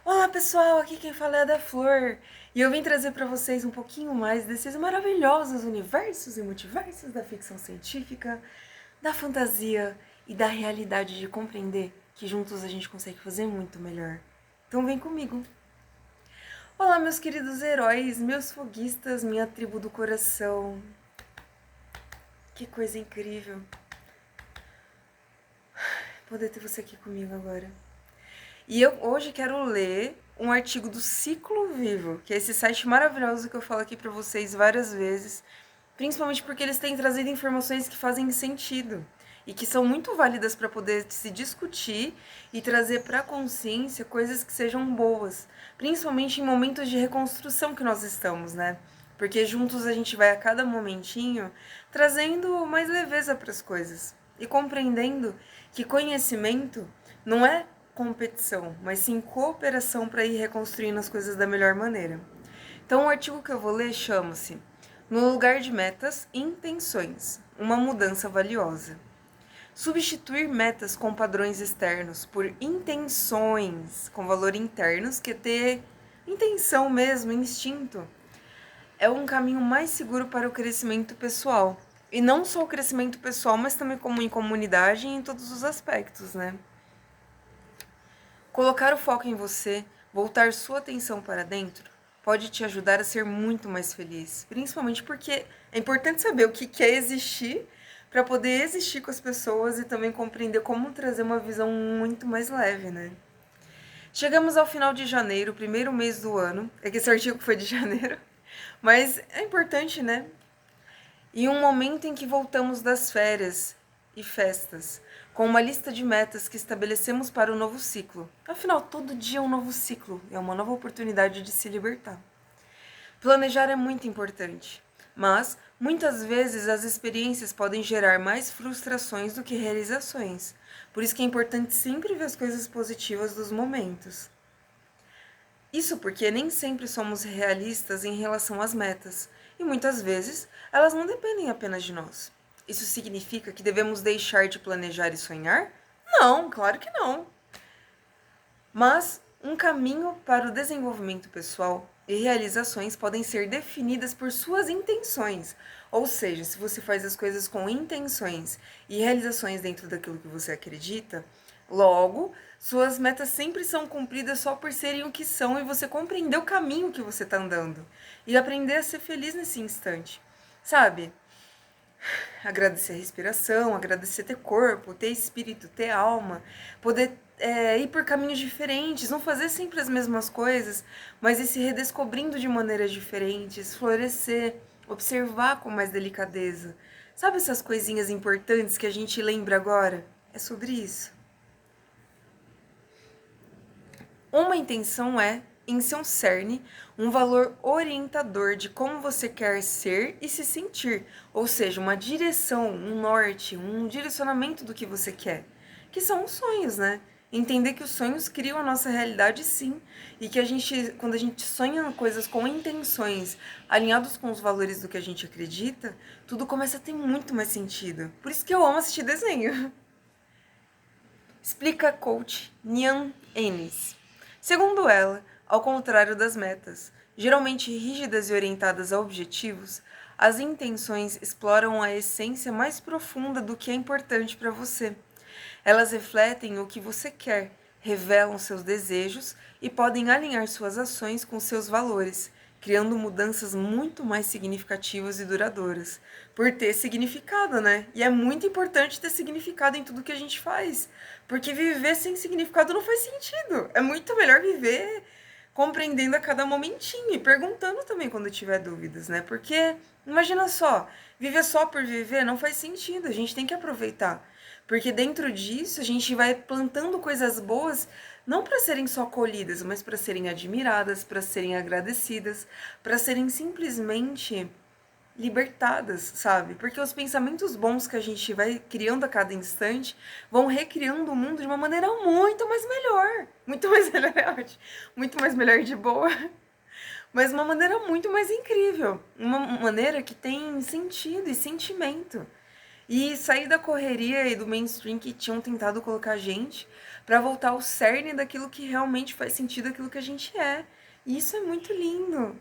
Olá pessoal, aqui quem fala é a da Flor e eu vim trazer para vocês um pouquinho mais desses maravilhosos universos e multiversos da ficção científica, da fantasia e da realidade de compreender que juntos a gente consegue fazer muito melhor. Então vem comigo! Olá meus queridos heróis, meus foguistas, minha tribo do coração. Que coisa incrível poder ter você aqui comigo agora. E eu hoje quero ler um artigo do Ciclo Vivo, que é esse site maravilhoso que eu falo aqui para vocês várias vezes, principalmente porque eles têm trazido informações que fazem sentido e que são muito válidas para poder se discutir e trazer para a consciência coisas que sejam boas, principalmente em momentos de reconstrução que nós estamos, né? Porque juntos a gente vai a cada momentinho trazendo mais leveza para as coisas e compreendendo que conhecimento não é competição, mas sim cooperação para ir reconstruindo as coisas da melhor maneira. Então, o artigo que eu vou ler chama-se No lugar de metas, intenções, uma mudança valiosa. Substituir metas com padrões externos por intenções com valor internos, que é ter intenção mesmo, instinto, é um caminho mais seguro para o crescimento pessoal. E não só o crescimento pessoal, mas também como em comunidade e em todos os aspectos, né? Colocar o foco em você, voltar sua atenção para dentro, pode te ajudar a ser muito mais feliz. Principalmente porque é importante saber o que é existir para poder existir com as pessoas e também compreender como trazer uma visão muito mais leve, né? Chegamos ao final de janeiro, primeiro mês do ano. É que esse artigo foi de janeiro. Mas é importante, né? E um momento em que voltamos das férias e festas, com uma lista de metas que estabelecemos para o novo ciclo. Afinal, todo dia é um novo ciclo, é uma nova oportunidade de se libertar. Planejar é muito importante, mas muitas vezes as experiências podem gerar mais frustrações do que realizações. Por isso que é importante sempre ver as coisas positivas dos momentos. Isso porque nem sempre somos realistas em relação às metas, e muitas vezes elas não dependem apenas de nós. Isso significa que devemos deixar de planejar e sonhar? Não, claro que não. Mas um caminho para o desenvolvimento pessoal e realizações podem ser definidas por suas intenções. Ou seja, se você faz as coisas com intenções e realizações dentro daquilo que você acredita, logo, suas metas sempre são cumpridas só por serem o que são e você compreender o caminho que você está andando e aprender a ser feliz nesse instante. Sabe? Agradecer a respiração, agradecer ter corpo, ter espírito, ter alma, poder ir por caminhos diferentes, não fazer sempre as mesmas coisas, mas ir se redescobrindo de maneiras diferentes, florescer, observar com mais delicadeza. Sabe essas coisinhas importantes que a gente lembra agora? É sobre isso. Uma intenção é, em seu cerne, um valor orientador de como você quer ser e se sentir, ou seja, uma direção, um norte, um direcionamento do que você quer, que são os sonhos, né? Entender que os sonhos criam a nossa realidade, sim, e que quando a gente sonha coisas com intenções alinhados com os valores do que a gente acredita, tudo começa a ter muito mais sentido. Por isso que eu amo assistir desenho. Explica a coach Nyan Ennis. Segundo ela, ao contrário das metas, geralmente rígidas e orientadas a objetivos, as intenções exploram a essência mais profunda do que é importante para você. Elas refletem o que você quer, revelam seus desejos e podem alinhar suas ações com seus valores, criando mudanças muito mais significativas e duradouras. Por ter significado, né? E é muito importante ter significado em tudo que a gente faz. Porque viver sem significado não faz sentido. É muito melhor viver compreendendo a cada momentinho e perguntando também quando tiver dúvidas, né? Porque imagina só, viver só por viver não faz sentido, a gente tem que aproveitar. Porque dentro disso a gente vai plantando coisas boas, não para serem só colhidas, mas para serem admiradas, para serem agradecidas, para serem simplesmente libertadas, sabe? Porque os pensamentos bons que a gente vai criando a cada instante vão recriando o mundo de uma maneira muito mais melhor. Muito mais melhor, é ótimo. Muito mais melhor de boa. Mas uma maneira muito mais incrível. Uma maneira que tem sentido e sentimento. e sair da correria e do mainstream que tinham tentado colocar a gente para voltar ao cerne daquilo que realmente faz sentido, aquilo que a gente é. E isso é muito lindo.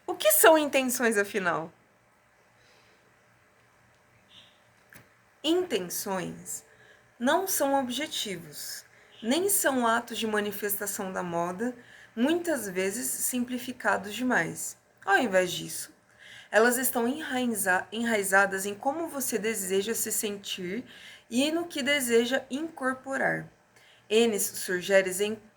O que são intenções, afinal? Intenções não são objetivos, nem são atos de manifestação da moda, muitas vezes simplificados demais. Ao invés disso, elas estão enraizadas em como você deseja se sentir e no que deseja incorporar. Enes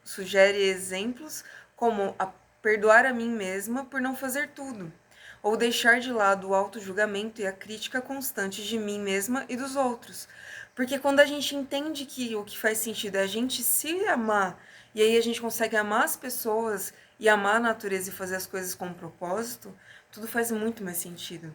sugere exemplos como a perdoar a mim mesma por não fazer tudo, ou deixar de lado o auto-julgamento e a crítica constante de mim mesma e dos outros. Porque quando a gente entende que o que faz sentido é a gente se amar, e aí a gente consegue amar as pessoas e amar a natureza e fazer as coisas com um propósito, tudo faz muito mais sentido.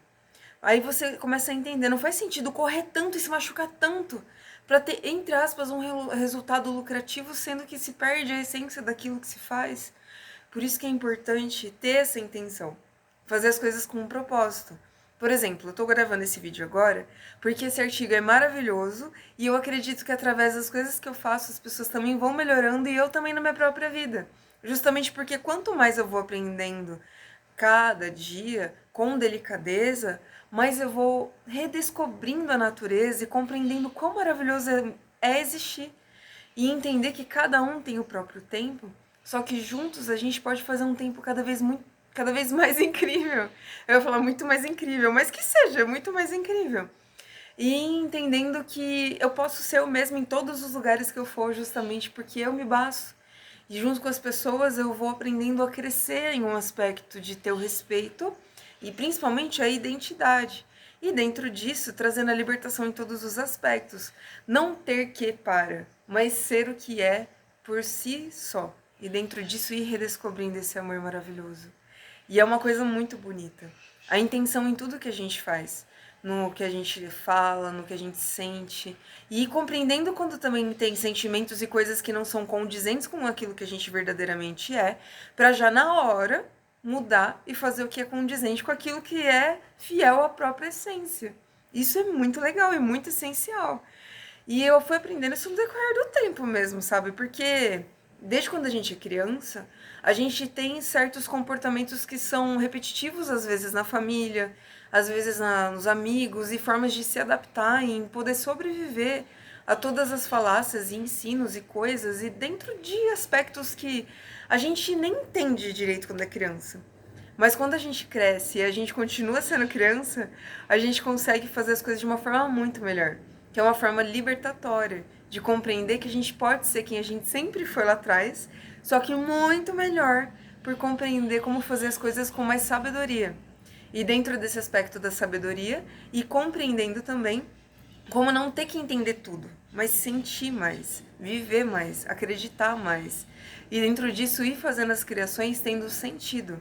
Aí você começa a entender, não faz sentido correr tanto e se machucar tanto para ter, entre aspas, um resultado lucrativo, sendo que se perde a essência daquilo que se faz. Por isso que é importante ter essa intenção, fazer as coisas com um propósito. Por exemplo, eu estou gravando esse vídeo agora porque esse artigo é maravilhoso e eu acredito que através das coisas que eu faço as pessoas também vão melhorando e eu também na minha própria vida. Justamente porque quanto mais eu vou aprendendo cada dia com delicadeza, mais eu vou redescobrindo a natureza e compreendendo quão maravilhoso é existir e entender que cada um tem o próprio tempo, só que juntos a gente pode fazer um tempo cada vez mais incrível. Eu vou falar muito mais incrível, mas que seja muito mais incrível. E entendendo que eu posso ser eu mesma em todos os lugares que eu for, justamente porque eu me basto. E junto com as pessoas eu vou aprendendo a crescer em um aspecto de ter o respeito e principalmente a identidade. E dentro disso, trazendo a libertação em todos os aspectos. Não ter que para, mas ser o que é por si só. E dentro disso ir redescobrindo esse amor maravilhoso. E é uma coisa muito bonita. A intenção em tudo que a gente faz, no que a gente fala, no que a gente sente. E ir compreendendo quando também tem sentimentos e coisas que não são condizentes com aquilo que a gente verdadeiramente é, para já na hora mudar e fazer o que é condizente com aquilo que é fiel à própria essência. Isso é muito legal e muito essencial. E eu fui aprendendo isso no decorrer do tempo mesmo, sabe? Porque desde quando a gente é criança, a gente tem certos comportamentos que são repetitivos, às vezes na família, às vezes nos amigos, e formas de se adaptar e poder sobreviver a todas as falácias e ensinos e coisas, e dentro de aspectos que a gente nem entende direito quando é criança. Mas quando a gente cresce e a gente continua sendo criança, a gente consegue fazer as coisas de uma forma muito melhor, que é uma forma libertatória, de compreender que a gente pode ser quem a gente sempre foi lá atrás, só que muito melhor, por compreender como fazer as coisas com mais sabedoria. E dentro desse aspecto da sabedoria, e compreendendo também como não ter que entender tudo, mas sentir mais, viver mais, acreditar mais. E dentro disso ir fazendo as criações tendo sentido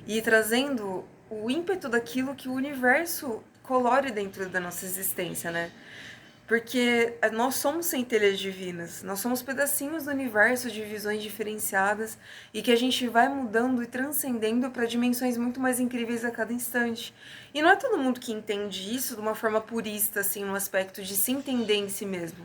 e trazendo o ímpeto daquilo que o universo colore dentro da nossa existência, né? Porque nós somos centelhas divinas, nós somos pedacinhos do universo de visões diferenciadas e que a gente vai mudando e transcendendo para dimensões muito mais incríveis a cada instante. E não é todo mundo que entende isso de uma forma purista, assim, no aspecto de se entender em si mesmo.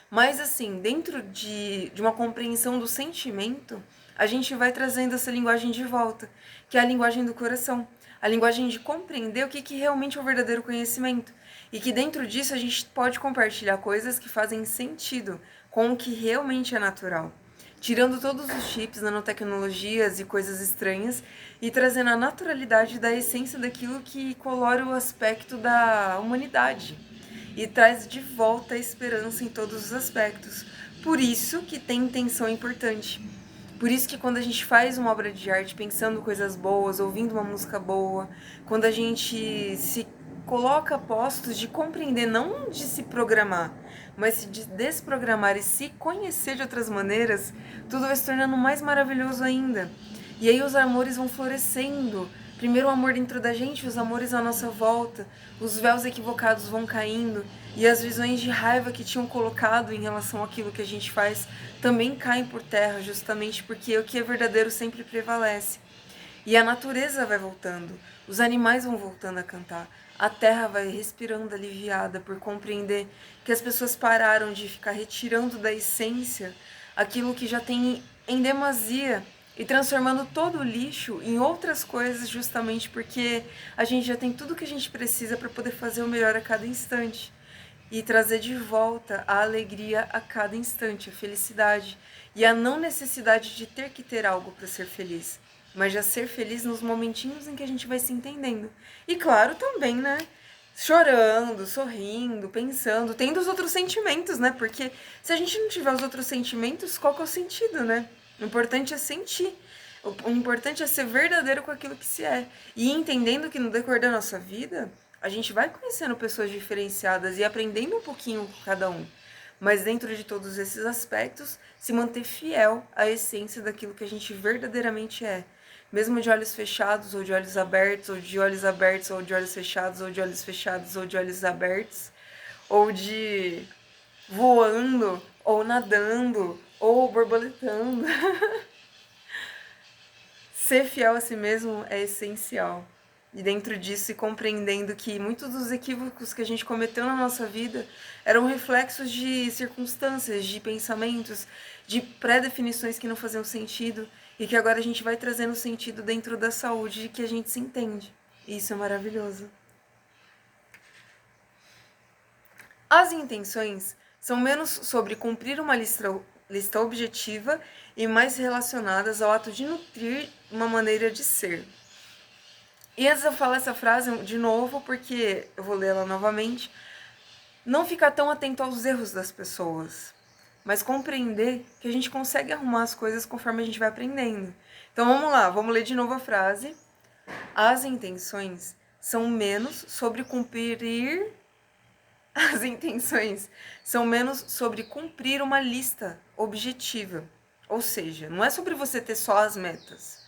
Mas, assim, dentro de uma compreensão do sentimento, a gente vai trazendo essa linguagem de volta, que é a linguagem do coração. A linguagem de compreender o que realmente é o verdadeiro conhecimento. E que dentro disso a gente pode compartilhar coisas que fazem sentido com o que realmente é natural. Tirando todos os chips, nanotecnologias e coisas estranhas e trazendo a naturalidade da essência daquilo que colore o aspecto da humanidade e traz de volta a esperança em todos os aspectos. Por isso que tem intenção importante. Por isso que quando a gente faz uma obra de arte pensando coisas boas, ouvindo uma música boa, quando a gente se coloca a postos de compreender, não de se programar, mas de desprogramar e se conhecer de outras maneiras, tudo vai se tornando mais maravilhoso ainda. E aí os amores vão florescendo. Primeiro o amor dentro da gente, os amores à nossa volta, os véus equivocados vão caindo e as visões de raiva que tinham colocado em relação àquilo que a gente faz também caem por terra, justamente porque o que é verdadeiro sempre prevalece. E a natureza vai voltando, os animais vão voltando a cantar, a terra vai respirando aliviada por compreender que as pessoas pararam de ficar retirando da essência aquilo que já tem em demasia e transformando todo o lixo em outras coisas, justamente porque a gente já tem tudo que a gente precisa para poder fazer o melhor a cada instante e trazer de volta a alegria a cada instante, a felicidade e a não necessidade de ter que ter algo para ser feliz, mas já ser feliz nos momentinhos em que a gente vai se entendendo. E claro, também, né? Chorando, sorrindo, pensando, tendo os outros sentimentos, né? Porque se a gente não tiver os outros sentimentos, qual que é o sentido, né? O importante é sentir. O importante é ser verdadeiro com aquilo que se é. E entendendo que no decorrer da nossa vida, a gente vai conhecendo pessoas diferenciadas e aprendendo um pouquinho com cada um. Mas dentro de todos esses aspectos, se manter fiel à essência daquilo que a gente verdadeiramente é. Mesmo de olhos fechados, ou de olhos abertos, ou de olhos abertos, ou de olhos fechados, ou de olhos fechados, ou de olhos abertos, ou de voando, ou nadando, ou borboletando. Ser fiel a si mesmo é essencial. E dentro disso, e compreendendo que muitos dos equívocos que a gente cometeu na nossa vida eram reflexos de circunstâncias, de pensamentos, de pré-definições que não faziam sentido e que agora a gente vai trazendo sentido dentro da saúde que a gente se entende. E isso é maravilhoso. As intenções são menos sobre cumprir uma lista objetiva e mais relacionadas ao ato de nutrir uma maneira de ser. E antes eu falar essa frase de novo, porque eu vou ler ela novamente, não ficar tão atento aos erros das pessoas, mas compreender que a gente consegue arrumar as coisas conforme a gente vai aprendendo. Então vamos lá, vamos ler de novo a frase. As intenções são menos sobre cumprir. As intenções são menos sobre cumprir uma lista objetiva. Ou seja, não é sobre você ter só as metas,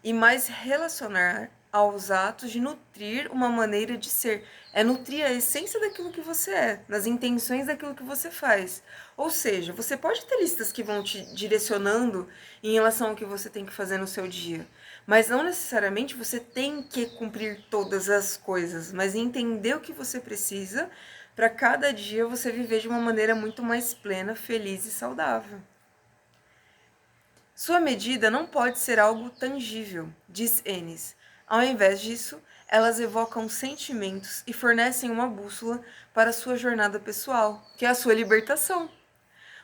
e mais relacionar aos atos de nutrir uma maneira de ser. É nutrir a essência daquilo que você é, nas intenções daquilo que você faz. Ou seja, você pode ter listas que vão te direcionando em relação ao que você tem que fazer no seu dia, mas não necessariamente você tem que cumprir todas as coisas, mas entender o que você precisa para cada dia você viver de uma maneira muito mais plena, feliz e saudável. Sua medida não pode ser algo tangível, diz Ennis. Ao invés disso, elas evocam sentimentos e fornecem uma bússola para sua jornada pessoal, que é a sua libertação.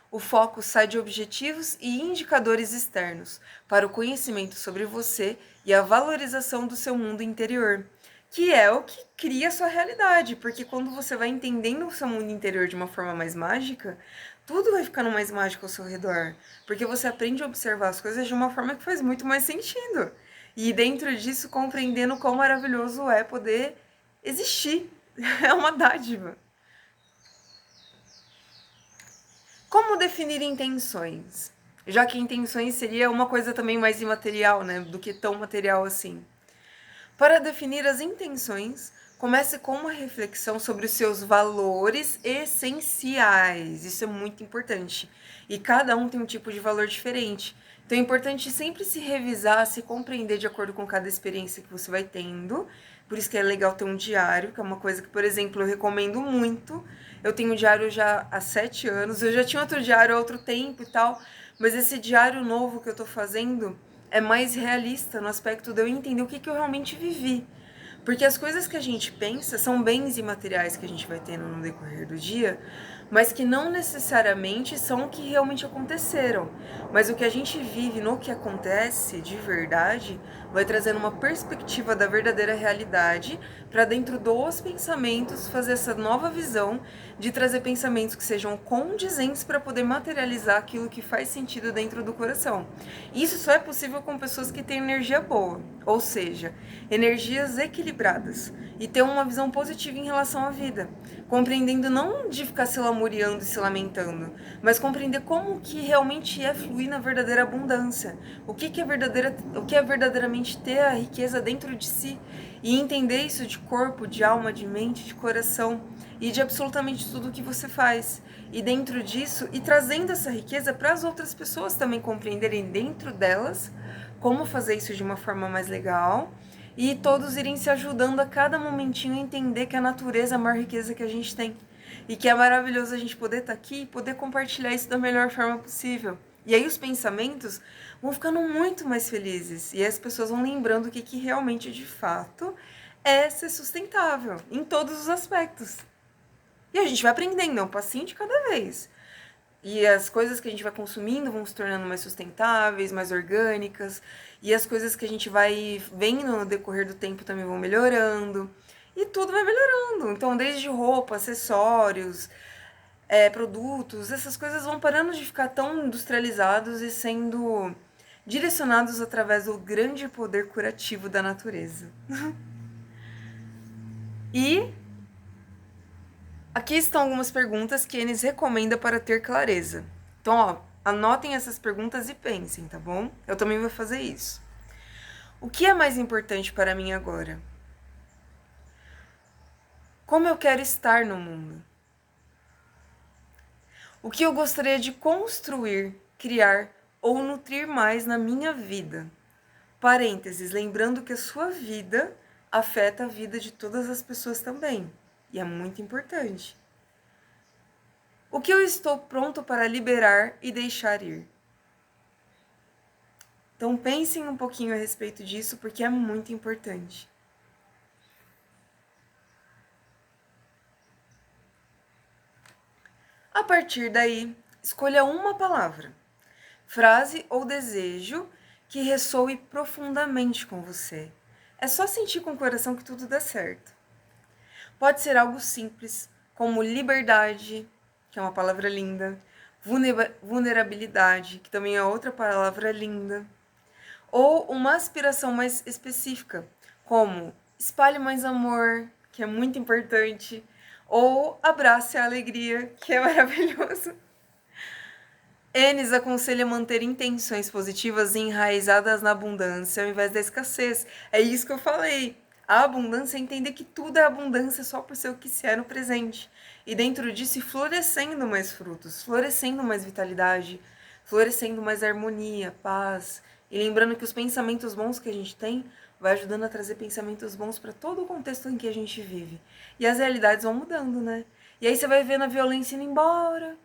O foco sai de objetivos e indicadores externos para o conhecimento sobre você e a valorização do seu mundo interior, que é o que cria a sua realidade, porque quando você vai entendendo o seu mundo interior de uma forma mais mágica, tudo vai ficando mais mágico ao seu redor, porque você aprende a observar as coisas de uma forma que faz muito mais sentido. E dentro disso, compreendendo quão maravilhoso é poder existir. É uma dádiva. Como definir intenções? Já que intenções seria uma coisa também mais imaterial, né, do que tão material assim. Para definir as intenções, comece com uma reflexão sobre os seus valores essenciais. Isso é muito importante. E cada um tem um tipo de valor diferente. Então é importante sempre se revisar, se compreender de acordo com cada experiência que você vai tendo. Por isso que é legal ter um diário, que é uma coisa que, por exemplo, eu recomendo muito. Eu tenho um diário já há 7 anos. Eu já tinha outro diário há outro tempo e tal. Mas esse diário novo que eu tô fazendo é mais realista no aspecto de eu entender o que eu realmente vivi. Porque as coisas que a gente pensa são bens imateriais que a gente vai tendo no decorrer do dia, mas que não necessariamente são o que realmente aconteceram. Mas o que a gente vive no que acontece de verdade vai trazendo uma perspectiva da verdadeira realidade para dentro dos pensamentos fazer essa nova visão de trazer pensamentos que sejam condizentes para poder materializar aquilo que faz sentido dentro do coração. Isso só é possível com pessoas que têm energia boa, ou seja, energias equilibradas e ter uma visão positiva em relação à vida, compreendendo não de ficar se lamuriando e se lamentando, mas compreender como que realmente é fluir na verdadeira abundância, o que é verdadeiramente ter a riqueza dentro de si e entender isso de corpo, de alma, de mente, de coração e de absolutamente tudo o que você faz. E dentro disso, e trazendo essa riqueza para as outras pessoas também compreenderem dentro delas como fazer isso de uma forma mais legal e todos irem se ajudando a cada momentinho a entender que a natureza é a maior riqueza que a gente tem. E que é maravilhoso a gente poder estar aqui e poder compartilhar isso da melhor forma possível. E aí os pensamentos vão ficando muito mais felizes. E as pessoas vão lembrando o que realmente, de fato, é ser sustentável em todos os aspectos. E a gente vai aprendendo, é um passinho de cada vez. E as coisas que a gente vai consumindo vão se tornando mais sustentáveis, mais orgânicas. E as coisas que a gente vai vendo no decorrer do tempo também vão melhorando. E tudo vai melhorando. Então, desde roupa, acessórios, produtos, essas coisas vão parando de ficar tão industrializados e sendo direcionados através do grande poder curativo da natureza. E aqui estão algumas perguntas que Enes recomenda para ter clareza. Então, ó, anotem essas perguntas e pensem, tá bom? Eu também vou fazer isso. O que é mais importante para mim agora? Como eu quero estar no mundo? O que eu gostaria de construir, criar ou nutrir mais na minha vida? Parênteses, lembrando que a sua vida afeta a vida de todas as pessoas também. E é muito importante. O que eu estou pronto para liberar e deixar ir? Então pensem um pouquinho a respeito disso, porque é muito importante. A partir daí, escolha uma palavra, frase ou desejo que ressoe profundamente com você. É só sentir com o coração que tudo dá certo. Pode ser algo simples, como liberdade, que é uma palavra linda, vulnerabilidade, que também é outra palavra linda, ou uma aspiração mais específica, como espalhe mais amor, que é muito importante, ou abrace a alegria, que é maravilhoso. Enes aconselha manter intenções positivas e enraizadas na abundância ao invés da escassez. É isso que eu falei. A abundância é entender que tudo é abundância só por ser o que se é no presente. E dentro disso, florescendo mais frutos, florescendo mais vitalidade, florescendo mais harmonia, paz. E lembrando que os pensamentos bons que a gente tem vai ajudando a trazer pensamentos bons para todo o contexto em que a gente vive. E as realidades vão mudando, né? E aí você vai vendo a violência indo embora,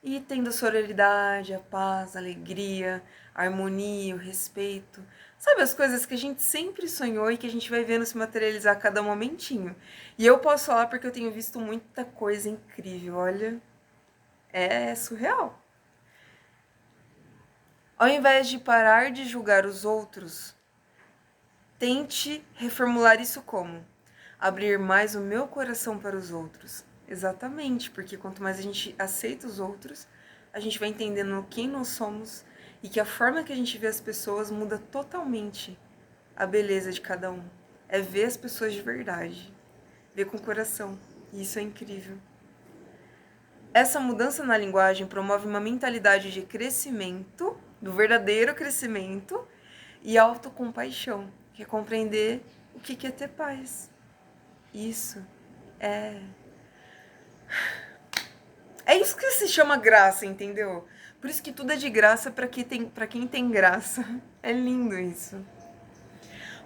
e tendo a sororidade, a paz, a alegria, a harmonia, o respeito. Sabe as coisas que a gente sempre sonhou e que a gente vai vendo se materializar a cada momentinho. E eu posso falar porque eu tenho visto muita coisa incrível, olha. É surreal. Ao invés de parar de julgar os outros, tente reformular isso como abrir mais o meu coração para os outros. Exatamente, porque quanto mais a gente aceita os outros, a gente vai entendendo quem nós somos e que a forma que a gente vê as pessoas muda totalmente a beleza de cada um. É ver as pessoas de verdade, ver com o coração. E isso é incrível. Essa mudança na linguagem promove uma mentalidade de crescimento, do verdadeiro crescimento, e autocompaixão, que é compreender o que é ter paz. Isso é. É isso que se chama graça, entendeu? Por isso que tudo é de graça para quem tem graça. É lindo isso.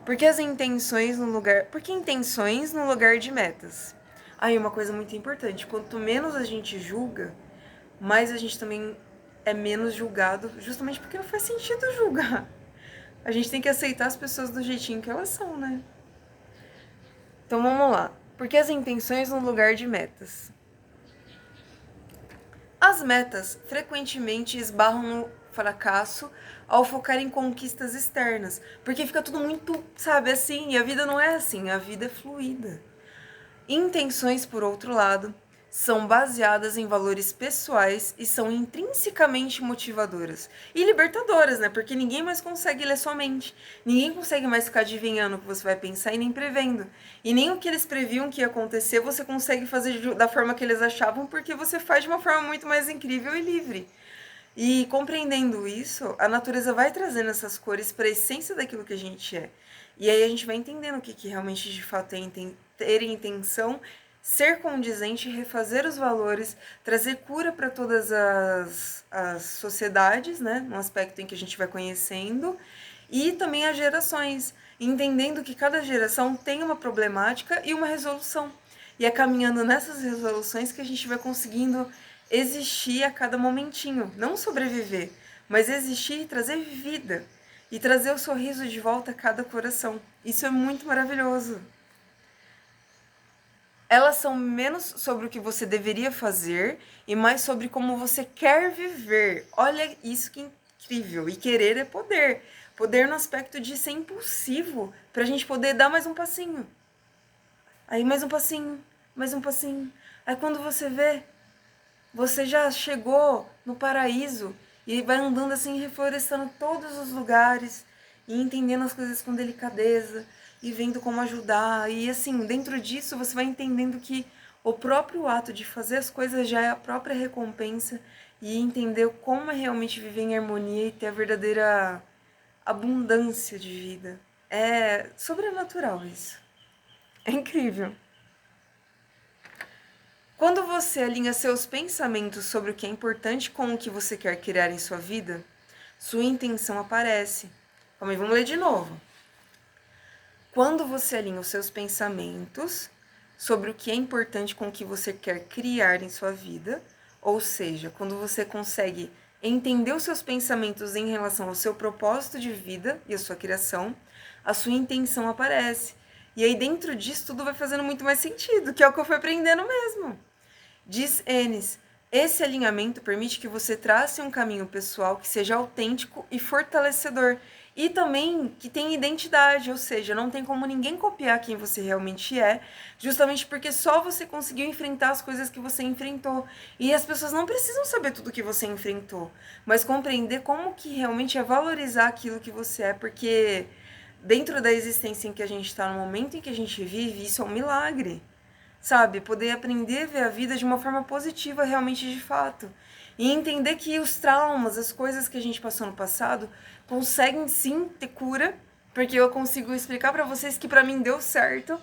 Porque as intenções no lugar. Porque intenções no lugar de metas. Aí uma coisa muito importante, quanto menos a gente julga, mais a gente também é menos julgado, justamente porque não faz sentido julgar. A gente tem que aceitar as pessoas do jeitinho que elas são, né? Então vamos lá. Porque as intenções no lugar de metas. As metas frequentemente esbarram no fracasso ao focar em conquistas externas, porque fica tudo muito, sabe, assim, e a vida não é assim, a vida é fluida. Intenções, por outro lado, são baseadas em valores pessoais e são intrinsecamente motivadoras e libertadoras, né? Porque ninguém mais consegue ler sua mente. Ninguém consegue mais ficar adivinhando o que você vai pensar e nem prevendo. E nem o que eles previam que ia acontecer você consegue fazer da forma que eles achavam, porque você faz de uma forma muito mais incrível e livre. E compreendendo isso, a natureza vai trazendo essas cores para a essência daquilo que a gente é. E aí a gente vai entendendo o que realmente de fato é ter intenção, ser condizente, refazer os valores, trazer cura para todas as sociedades, né? No aspecto em que a gente vai conhecendo, e também as gerações, entendendo que cada geração tem uma problemática e uma resolução. E é caminhando nessas resoluções que a gente vai conseguindo existir a cada momentinho, não sobreviver, mas existir e trazer vida, e trazer o sorriso de volta a cada coração. Isso é muito maravilhoso. Elas são menos sobre o que você deveria fazer e mais sobre como você quer viver. Olha isso que incrível. E querer é poder. Poder no aspecto de ser impulsivo, pra gente poder dar mais um passinho. Aí mais um passinho, mais um passinho. Aí quando você vê, você já chegou no paraíso e vai andando assim, reflorestando todos os lugares e entendendo as coisas com delicadeza e vendo como ajudar. E assim, dentro disso você vai entendendo que o próprio ato de fazer as coisas já é a própria recompensa e entender como é realmente viver em harmonia e ter a verdadeira abundância de vida. É sobrenatural isso. É incrível. Quando você alinha seus pensamentos sobre o que é importante com o que você quer criar em sua vida, sua intenção aparece. Calma aí, vamos ler de novo. Quando você alinha os seus pensamentos sobre o que é importante com o que você quer criar em sua vida, ou seja, quando você consegue entender os seus pensamentos em relação ao seu propósito de vida e a sua criação, a sua intenção aparece. E aí dentro disso tudo vai fazendo muito mais sentido, que é o que eu fui aprendendo mesmo. Diz Enes, esse alinhamento permite que você trace um caminho pessoal que seja autêntico e fortalecedor. E também que tenha identidade, ou seja, não tem como ninguém copiar quem você realmente é, justamente porque só você conseguiu enfrentar as coisas que você enfrentou. E as pessoas não precisam saber tudo que você enfrentou, mas compreender como que realmente é valorizar aquilo que você é, porque dentro da existência em que a gente está, no momento em que a gente vive, isso é um milagre. Sabe? Poder aprender a ver a vida de uma forma positiva realmente de fato. E entender que os traumas, as coisas que a gente passou no passado, conseguem sim ter cura, porque eu consigo explicar para vocês que para mim deu certo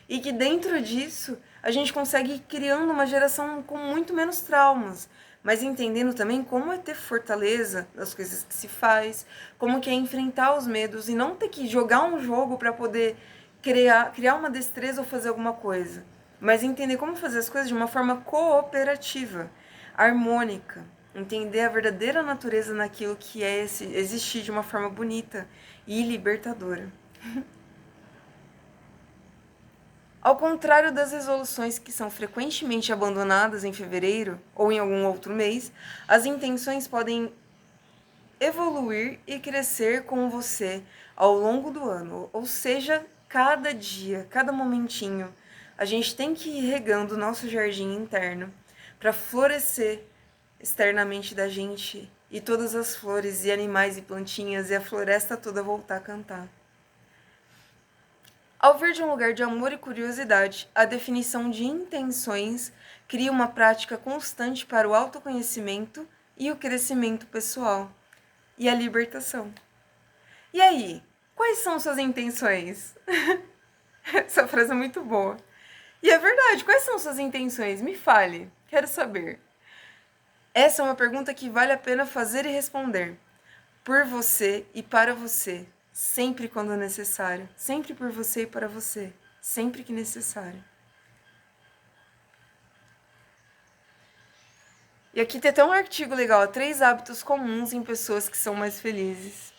e que dentro disso a gente consegue ir criando uma geração com muito menos traumas, mas entendendo também como é ter fortaleza das coisas que se faz, como que é enfrentar os medos e não ter que jogar um jogo para poder criar uma destreza ou fazer alguma coisa, mas entender como fazer as coisas de uma forma cooperativa, harmônica, entender a verdadeira natureza naquilo que é existir de uma forma bonita e libertadora. Ao contrário das resoluções que são frequentemente abandonadas em fevereiro ou em algum outro mês, as intenções podem evoluir e crescer com você ao longo do ano, ou seja, cada dia, cada momentinho, a gente tem que ir regando o nosso jardim interno para florescer externamente da gente e todas as flores e animais e plantinhas e a floresta toda voltar a cantar. Ao vir de um lugar de amor e curiosidade, a definição de intenções cria uma prática constante para o autoconhecimento e o crescimento pessoal e a libertação. E aí, quais são suas intenções? Essa frase é muito boa. E é verdade, quais são suas intenções? Me fale, quero saber. Essa é uma pergunta que vale a pena fazer e responder. Por você e para você, sempre quando necessário. Sempre por você e para você, sempre que necessário. E aqui tem até um artigo legal, 3 hábitos comuns em pessoas que são mais felizes.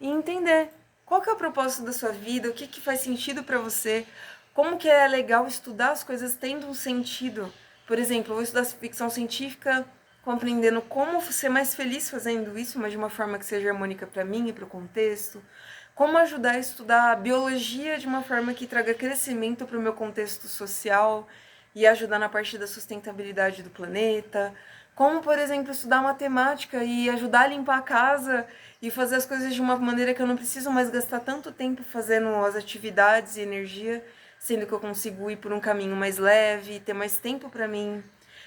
E entender qual que é o propósito da sua vida, o que, que faz sentido para você, como que é legal estudar as coisas tendo um sentido. Por exemplo, eu vou estudar ficção científica, compreendendo como ser mais feliz fazendo isso, mas de uma forma que seja harmônica para mim e para o contexto. Como ajudar a estudar a biologia de uma forma que traga crescimento para o meu contexto social e ajudar na parte da sustentabilidade do planeta. Como, por exemplo, estudar matemática e ajudar a limpar a casa e fazer as coisas de uma maneira que eu não preciso mais gastar tanto tempo fazendo as atividades e energia, sendo que eu consigo ir por um caminho mais leve, ter mais tempo para mim.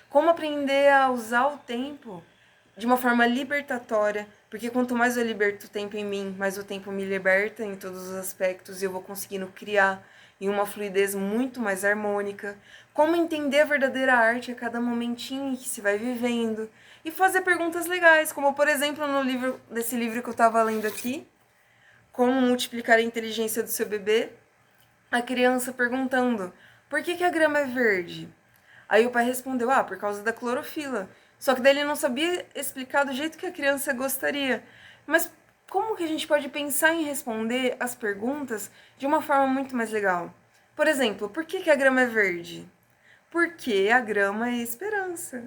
Como aprender a usar o tempo de uma forma libertatória, porque quanto mais eu liberto o tempo em mim, mais o tempo me liberta em todos os aspectos e eu vou conseguindo criar em uma fluidez muito mais harmônica. Como entender a verdadeira arte a cada momentinho em que se vai vivendo e fazer perguntas legais, como por exemplo no livro, desse livro que eu estava lendo aqui, como multiplicar a inteligência do seu bebê, a criança perguntando: por que a grama é verde? Aí o pai respondeu: ah, por causa da clorofila. Só que daí ele não sabia explicar do jeito que a criança gostaria. Mas como que a gente pode pensar em responder as perguntas de uma forma muito mais legal? Por exemplo, por que a grama é verde? Porque a grama é esperança.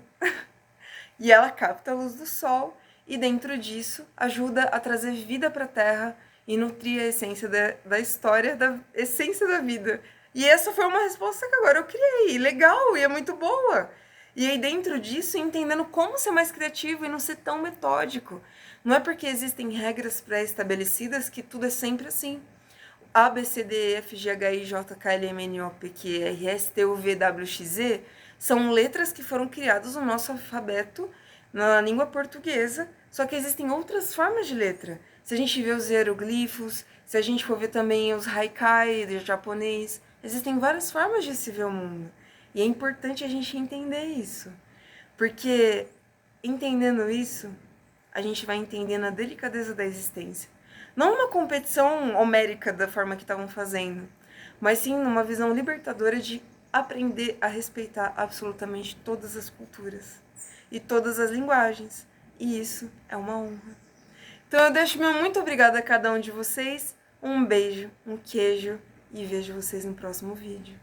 E ela capta a luz do sol e dentro disso ajuda a trazer vida para a Terra e nutrir a essência da história, da essência da vida. E essa foi uma resposta que agora eu criei, legal, e é muito boa. E aí dentro disso, entendendo como ser mais criativo e não ser tão metódico. Não é porque existem regras pré-estabelecidas que tudo é sempre assim. A, B, C, D, E, F, G, H, I, J, K, L, M, N, O, P, Q, R, S, T, U, V, W, X, Z são letras que foram criadas no nosso alfabeto, na língua portuguesa, só que existem outras formas de letra. Se a gente vê os hieroglifos, se a gente for ver também os haikai do japonês, existem várias formas de se ver o mundo. E é importante a gente entender isso, porque entendendo isso, a gente vai entendendo a delicadeza da existência. Não uma competição homérica da forma que estavam fazendo, mas sim numa visão libertadora de aprender a respeitar absolutamente todas as culturas e todas as linguagens. E isso é uma honra. Então eu deixo meu muito obrigada a cada um de vocês. Um beijo, um queijo e vejo vocês no próximo vídeo.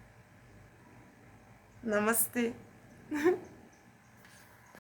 Namastê!